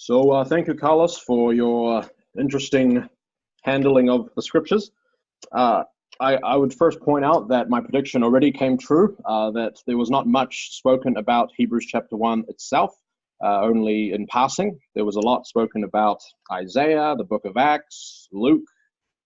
So thank you, Carlos, for your interesting handling of the scriptures. Uh, I would first point out that my prediction already came true, that there was not much spoken about Hebrews chapter 1 itself, only in passing. There was a lot spoken about Isaiah, the book of Acts, Luke,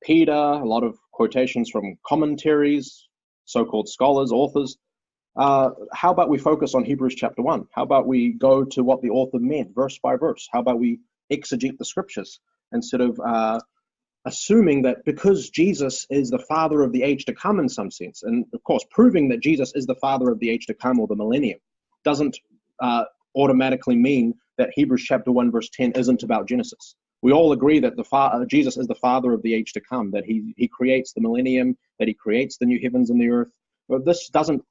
Peter, a lot of quotations from commentaries, so-called scholars, authors. How about we focus on Hebrews chapter 1? How about we go to what the author meant, verse by verse? How about we exegete the scriptures instead of assuming that because Jesus is the father of the age to come in some sense, and of course proving that Jesus is the father of the age to come or the millennium doesn't automatically mean that Hebrews chapter 1 verse 10 isn't about Genesis. We all agree that Jesus is the father of the age to come, that he creates the millennium, that he creates the new heavens and the earth. But this doesn't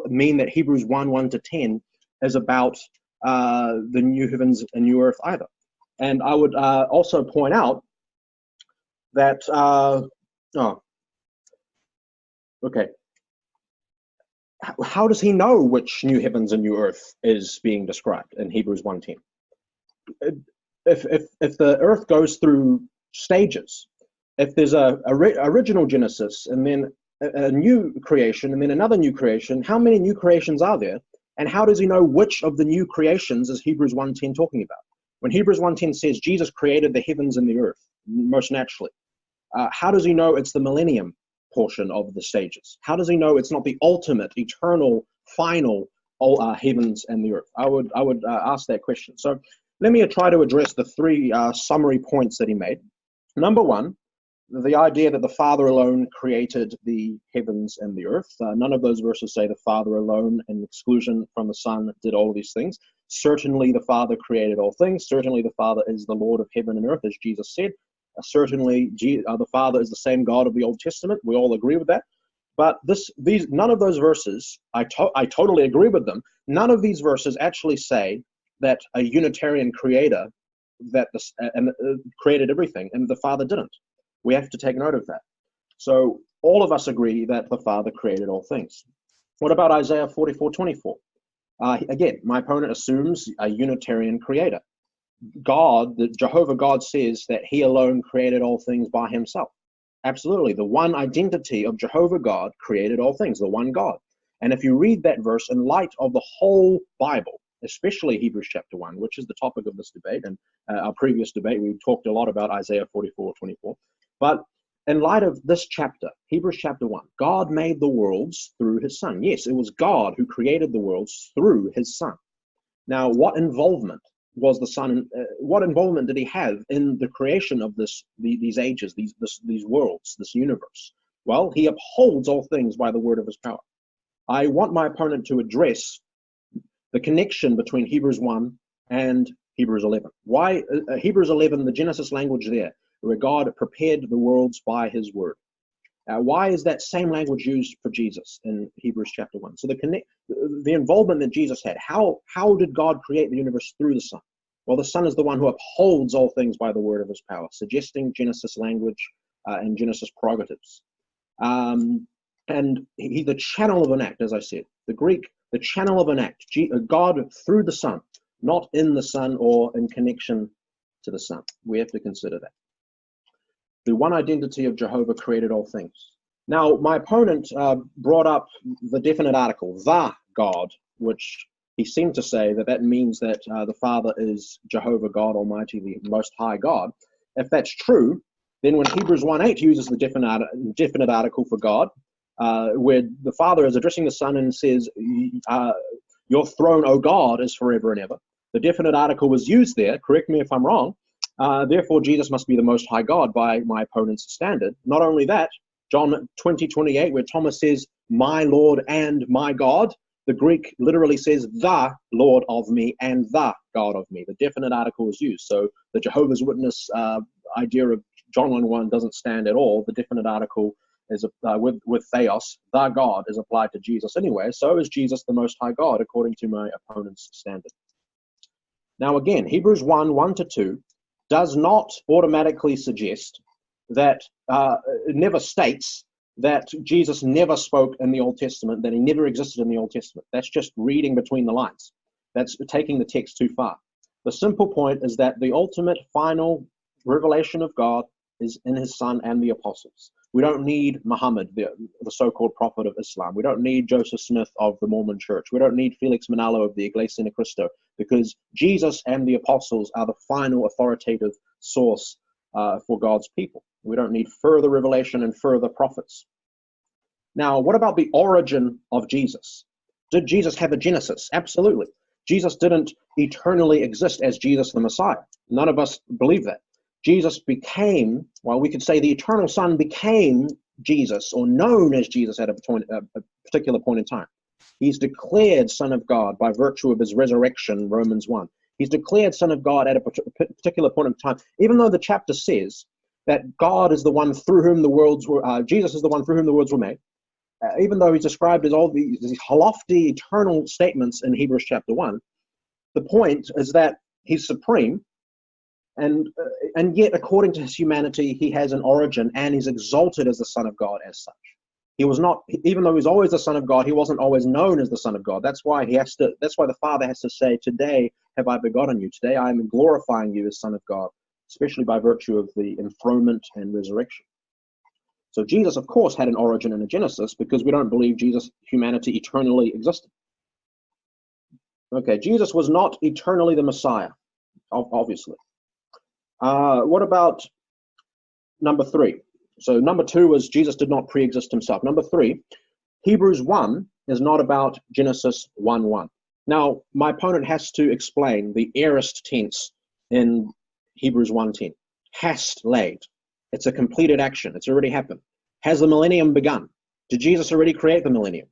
mean that Hebrews 1 to 10 is about the new heavens and new earth either. And I would also point out that, how does he know which new heavens and new earth is being described in Hebrews 1:10? If the earth goes through stages, if there's a original Genesis and then a new creation and then another new creation, how many new creations are there? And how does he know which of the new creations is Hebrews 1:10 talking about? When Hebrews 1:10 says Jesus created the heavens and the earth, most naturally, how does he know it's the millennium portion of the stages? How does he know it's not the ultimate, eternal, final heavens and the earth? I would ask that question. So let me try to address the three summary points that he made. Number one, the idea that the Father alone created the heavens and the earth. None of those verses say the Father alone, in exclusion from the Son, did all of these things. Certainly the Father created all things. Certainly the Father is the Lord of heaven and earth, as Jesus said. Certainly the Father is the same God of the Old Testament. We all agree with that. But none of those verses, I totally agree with them. None of these verses actually say that a Unitarian creator created everything, and the Father didn't. We have to take note of that. So all of us agree that the Father created all things. What about Isaiah 44:24? Again, my opponent assumes a Unitarian creator. Jehovah God says that he alone created all things by himself. Absolutely. The one identity of Jehovah God created all things, the one God. And if you read that verse in light of the whole Bible, especially Hebrews chapter 1, which is the topic of this debate, and our previous debate, we talked a lot about Isaiah 44:24. But in light of this chapter, Hebrews chapter 1, God made the worlds through his Son. Yes, it was God who created the worlds through his Son. Now, what involvement was the Son? What involvement did he have in the creation of these ages, these worlds, this universe? Well, he upholds all things by the word of his power. I want my opponent to address the connection between Hebrews 1 and Hebrews 11. Why Hebrews 11, the Genesis language there, where God prepared the worlds by his word. Why is that same language used for Jesus in Hebrews chapter 1? So the involvement that Jesus had, how did God create the universe through the Son? Well, the Son is the one who upholds all things by the word of his power, suggesting Genesis language and Genesis prerogatives. And he's the channel of an act, as I said. The Greek, the channel of an act, God through the Son, not in the Son or in connection to the Son. We have to consider that. The one identity of Jehovah created all things. Now, my opponent brought up the definite article, the God, which he seemed to say that means that the Father is Jehovah God Almighty, the Most High God. If that's true, then when Hebrews 1:8 uses the definite article for God, where the Father is addressing the Son and says, your throne, O God, is forever and ever. The definite article was used there, correct me if I'm wrong. Therefore, Jesus must be the Most High God by my opponent's standard. Not only that, John 20:28, where Thomas says, my Lord and my God, the Greek literally says, the Lord of me and the God of me. The definite article is used. So the Jehovah's Witness idea of John 1:1 doesn't stand at all. The definite article is with theos, the God, is applied to Jesus anyway. So is Jesus the Most High God, according to my opponent's standard. Now again, Hebrews 1:1-2 does not automatically suggest that, it never states that Jesus never spoke in the Old Testament, that he never existed in the Old Testament. That's just reading between the lines. That's taking the text too far. The simple point is that the ultimate final revelation of God is in his Son and the apostles. We don't need Muhammad, the so-called prophet of Islam. We don't need Joseph Smith of the Mormon Church. We don't need Felix Manalo of the Iglesia Ni Cristo, because Jesus and the apostles are the final authoritative source for God's people. We don't need further revelation and further prophets. Now, what about the origin of Jesus? Did Jesus have a genesis? Absolutely. Jesus didn't eternally exist as Jesus the Messiah. None of us believe that. Jesus became, well, we could say the eternal Son became Jesus, or known as Jesus at a particular point in time. He's declared Son of God by virtue of his resurrection, Romans 1. He's declared Son of God at a particular point in time, even though the chapter says that God is the one through whom the worlds were, Jesus is the one through whom the worlds were made. Even though he's described as all these lofty eternal statements in Hebrews chapter 1, the point is that he's supreme, and yet according to his humanity, he has an origin and he's exalted as the Son of God as such. He was not, even though he's always the Son of God, he wasn't always known as the Son of God. That's why the Father has to say, today have I begotten you. Today I am glorifying you as Son of God, especially by virtue of the enthronement and resurrection. So Jesus, of course, had an origin and a genesis, because we don't believe Jesus' humanity eternally existed. Okay, Jesus was not eternally the Messiah, obviously. What about number 3? So number 2 was Jesus did not pre-exist himself. Number 3, Hebrews 1 is not about Genesis 1:1. Now, my opponent has to explain the aorist tense in Hebrews 1:10. Hast laid. It's a completed action. It's already happened. Has the millennium begun? Did Jesus already create the millennium?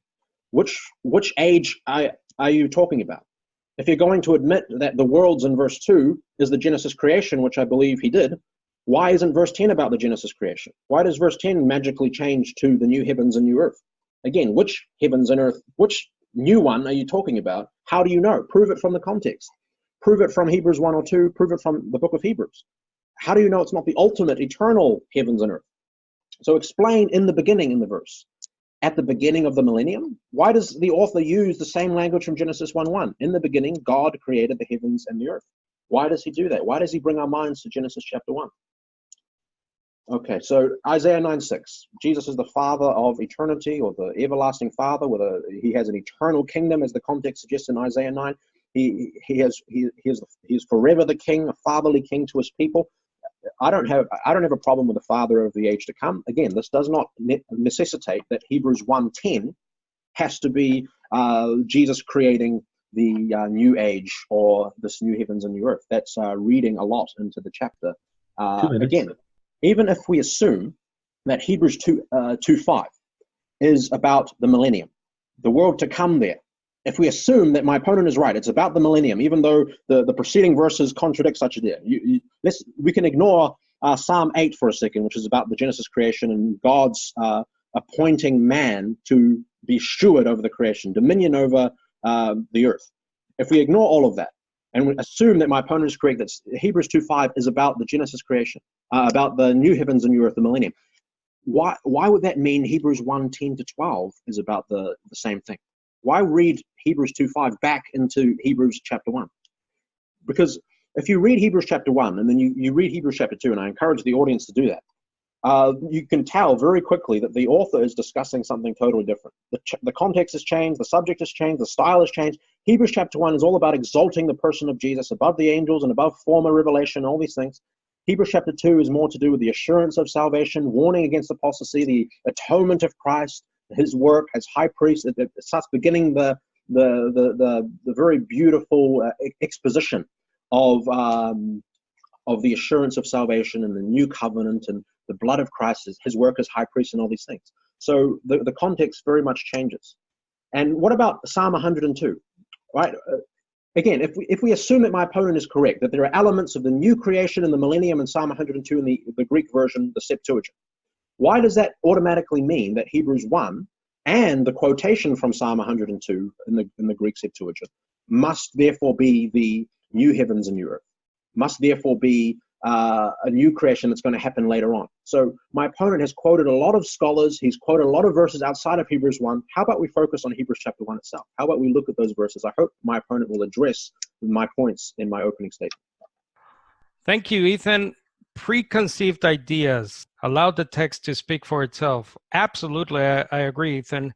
Which age are you talking about? If you're going to admit that the worlds in verse 2 is the Genesis creation, which I believe he did, why isn't verse 10 about the Genesis creation? Why does verse 10 magically change to the new heavens and new earth? Again, which heavens and earth, which new one are you talking about? How do you know? Prove it from the context. Prove it from Hebrews 1 or 2. Prove it from the book of Hebrews. How do you know it's not the ultimate eternal heavens and earth? So explain in the beginning in the verse. At the beginning of the millennium? Why does the author use the same language from Genesis 1:1? In the beginning, God created the heavens and the earth. Why does he do that? Why does he bring our minds to Genesis chapter 1? Okay, so Isaiah 9:6. Jesus is the Father of eternity, or the everlasting Father. He has an eternal kingdom, as the context suggests in Isaiah 9. He is forever the King, a fatherly King to his people. I don't have a problem with the Father of the age to come. Again, this does not necessitate that Hebrews 1:10 has to be Jesus creating the new age or this new heavens and new earth. That's reading a lot into the chapter. Again, even if we assume that Hebrews 2:5 is about the millennium, the world to come there. If we assume that my opponent is right, it's about the millennium, even though the preceding verses contradict such a deal. We can ignore Psalm 8 for a second, which is about the Genesis creation and God's appointing man to be steward over the creation, dominion over the earth. If we ignore all of that and we assume that my opponent is correct, that Hebrews 2:5 is about the Genesis creation, about the new heavens and new earth, the millennium, why would that mean Hebrews 1:10-12 is about the same thing? Why read Hebrews 2:5 back into Hebrews chapter 1? Because if you read Hebrews chapter 1 and then you read Hebrews chapter 2, and I encourage the audience to do that, you can tell very quickly that the author is discussing something totally different. The context has changed, the subject has changed, the style has changed. Hebrews chapter 1 is all about exalting the person of Jesus above the angels and above former revelation, all these things. Hebrews chapter 2 is more to do with the assurance of salvation, warning against apostasy, the atonement of Christ, his work as high priest. It starts beginning the very beautiful exposition of the assurance of salvation and the new covenant and the blood of Christ, his work as high priest and all these things. So the context very much changes. And what about Psalm 102? Right? Again, if we assume that my opponent is correct, that there are elements of the new creation in the millennium in Psalm 102 in the Greek version, the Septuagint, why does that automatically mean that Hebrews 1 and the quotation from Psalm 102 in the Greek Septuagint must therefore be the new heavens and new earth, must therefore be a new creation that's going to happen later on? So my opponent has quoted a lot of scholars. He's quoted a lot of verses outside of Hebrews 1. How about we focus on Hebrews chapter 1 itself? How about we look at those verses? I hope my opponent will address my points in my opening statement. Thank you, Ethan. Preconceived ideas. Allow the text to speak for itself. Absolutely, I agree, Ethan.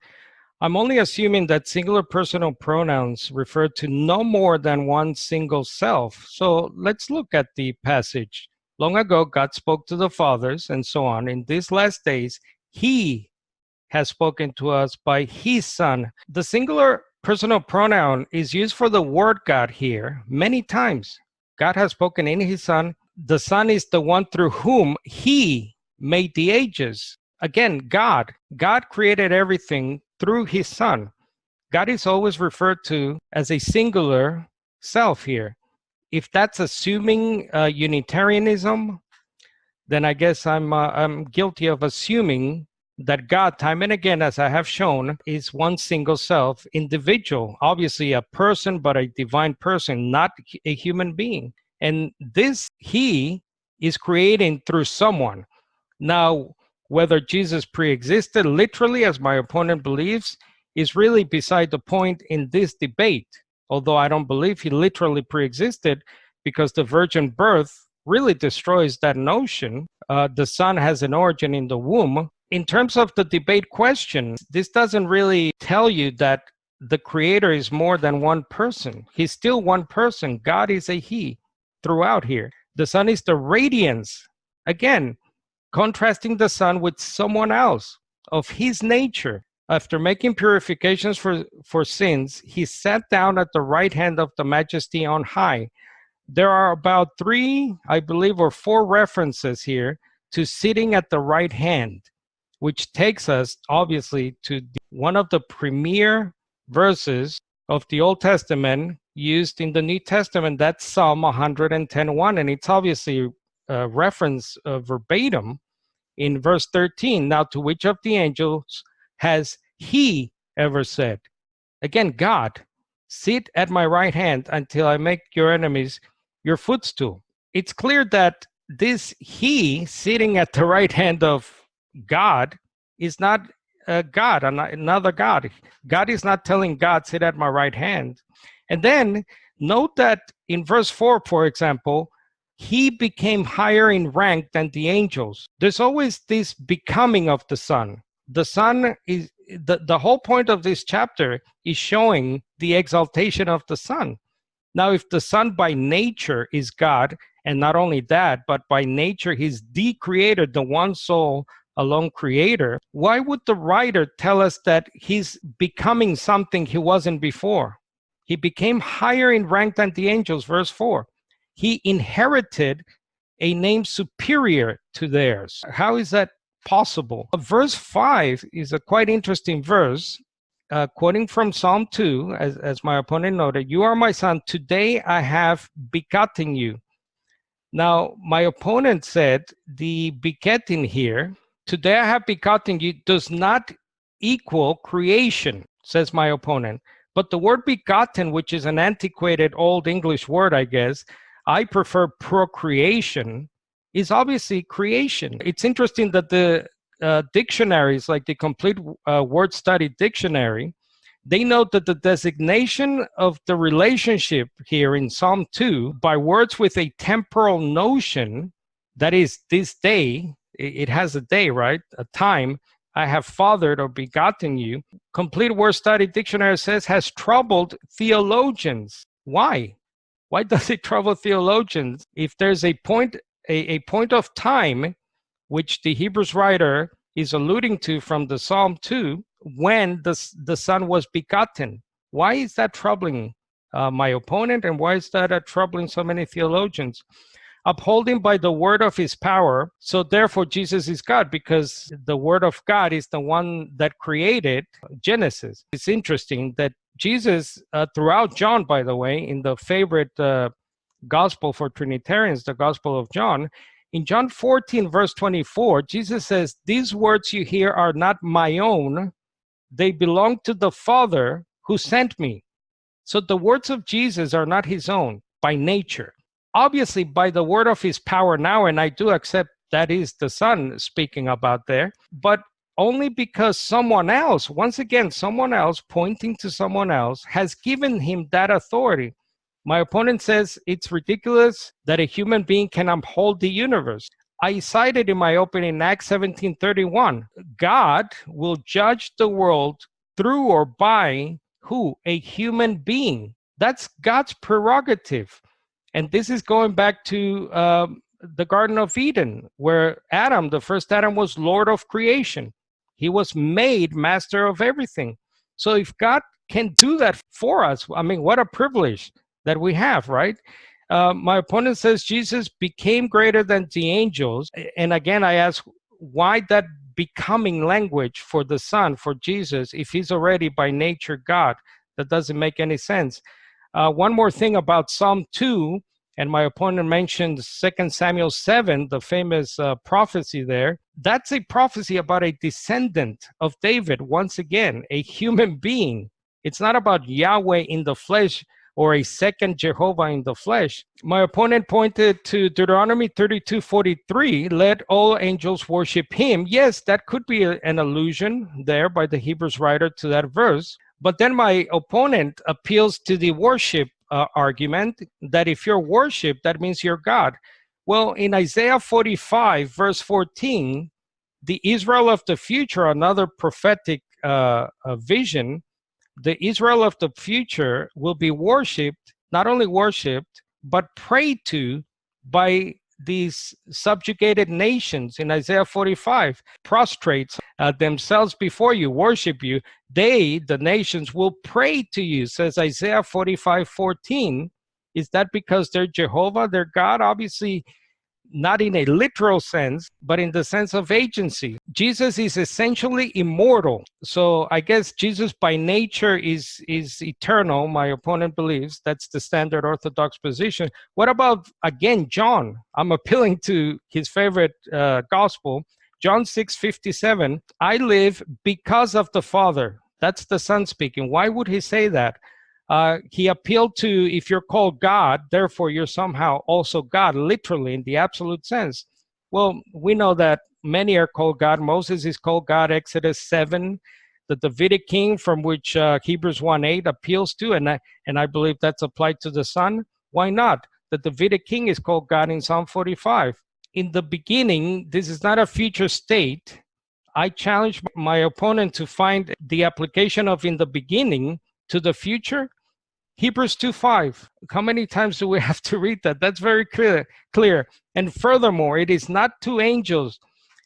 I'm only assuming that singular personal pronouns refer to no more than one single self. So let's look at the passage. Long ago, God spoke to the fathers and so on. In these last days, he has spoken to us by his son. The singular personal pronoun is used for the word God here many times. God has spoken in his son. The son is the one through whom he made the ages. Again, God created everything through his son. God is always referred to as a singular self here. If that's assuming Unitarianism, then I guess I'm guilty of assuming that God, time and again, as I have shown, is one single self, individual, obviously a person, but a divine person, not a human being. And this he is creating through someone. Now, whether Jesus pre-existed literally, as my opponent believes, is really beside the point in this debate, although I don't believe he literally pre-existed, because the virgin birth really destroys that notion. The son has an origin in the womb. In terms of the debate question, this doesn't really tell you that the creator is more than one person. He's still one person. God is a he throughout here. The son is the radiance. Again, contrasting the son with someone else of his nature. After making purifications for sins, he sat down at the right hand of the majesty on high. There are about 3, I believe, or 4 references here to sitting at the right hand, which takes us obviously to one of the premier verses of the Old Testament used in the New Testament. That's Psalm 110:1, and it's obviously a reference verbatim in verse 13. Now, to which of the angels has he ever said? Again, God, sit at my right hand until I make your enemies your footstool. It's clear that this he sitting at the right hand of God is not God, another God. God is not telling God, sit at my right hand. And then note that in verse 4, for example, he became higher in rank than the angels. There's always this becoming of the Son. The Son is, the whole point of this chapter is showing the exaltation of the Son. Now, if the Son by nature is God, and not only that, but by nature he's the creator, the one sole alone creator, why would the writer tell us that he's becoming something he wasn't before? He became higher in rank than the angels, verse 4. He inherited a name superior to theirs. How is that possible? Verse 5 is a quite interesting verse. Quoting from Psalm 2, as my opponent noted, you are my son, today I have begotten you. Now, my opponent said the begetting here, today I have begotten you, does not equal creation, says my opponent. But the word begotten, which is an antiquated Old English word, I guess, I prefer procreation, is obviously creation. It's interesting that the dictionaries, like the Complete Word Study Dictionary, they note that the designation of the relationship here in Psalm 2 by words with a temporal notion, that is this day, it has a day, right? A time, I have fathered or begotten you. Complete Word Study Dictionary says has troubled theologians. Why? Why does it trouble theologians? If there's a point of time which the Hebrews writer is alluding to from the Psalm 2, when the Son was begotten. Why is that troubling my opponent, and why is that troubling so many theologians? Upholding by the word of his power, so therefore Jesus is God, because the word of God is the one that created Genesis. It's interesting that Jesus, throughout John, by the way, in the favorite gospel for Trinitarians, the Gospel of John, in John 14, verse 24, Jesus says, these words you hear are not my own, they belong to the Father who sent me. So the words of Jesus are not his own by nature. Obviously, by the word of his power now, and I do accept that is the Son speaking about there, but only because someone else, once again, someone else pointing to someone else, has given him that authority. My opponent says it's ridiculous that a human being can uphold the universe. I cited in my opening Acts 17:31, God will judge the world through or by who? A human being. That's God's prerogative. And this is going back to the Garden of Eden, where Adam, the first Adam, was Lord of creation. He was made master of everything. So if God can do that for us, I mean, what a privilege that we have, right? My opponent says Jesus became greater than the angels. And again, I ask, why that becoming language for the Son, for Jesus, if he's already by nature God? That doesn't make any sense. One more thing about Psalm 2, and my opponent mentioned 2 Samuel 7, the famous prophecy there. That's a prophecy about a descendant of David, once again, a human being. It's not about Yahweh in the flesh or a second Jehovah in the flesh. My opponent pointed to Deuteronomy 32:43, let all angels worship him. Yes, that could be an allusion there by the Hebrews writer to that verse. But then my opponent appeals to the worship argument that if you're worship, that means you're God. Well, in Isaiah 45, verse 14, the Israel of the future, another prophetic vision, the Israel of the future will be worshipped, not only worshipped, but prayed to by these subjugated nations in Isaiah 45, prostrate themselves before you, worship you. They, the nations, will pray to you, says Isaiah 45:14. Is that because they're Jehovah, they're God? Obviously, not in a literal sense, but in the sense of agency. Jesus is essentially immortal. So I guess Jesus by nature is eternal. My opponent believes that's the standard Orthodox position. What about, again, John? I'm appealing to his favorite gospel, John 6:57. I live because of the Father. That's the Son speaking. Why would he say that? He appealed to, if you're called God, therefore you're somehow also God, literally in the absolute sense. Well, we know that many are called God. Moses is called God, Exodus 7, the Davidic king from which Hebrews 1:8 appeals to, and I believe that's applied to the Son. Why not? The Davidic king is called God in Psalm 45. In the beginning, this is not a future state. I challenge my opponent to find the application of in the beginning to the future. Hebrews 2:5. How many times do we have to read that? That's very clear. And furthermore, it is not two angels.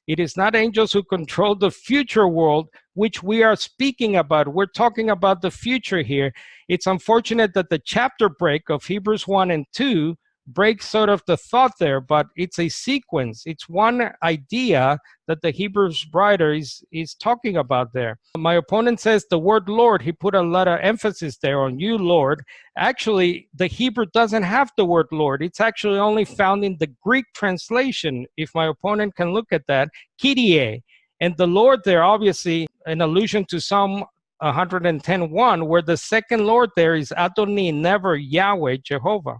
It is not angels who control the future world, which we are speaking about. We're talking about the future here. It's unfortunate that the chapter break of Hebrews 1 and 2 breaks sort of the thought there, but it's a sequence. It's one idea that the Hebrews writer is talking about there. My opponent says the word Lord, he put a lot of emphasis there on you, Lord. Actually, the Hebrew doesn't have the word Lord. It's actually only found in the Greek translation, if my opponent can look at that, Kyrie. And the Lord there, obviously, an allusion to Psalm 110:1, where the second Lord there is Adonai, never Yahweh, Jehovah.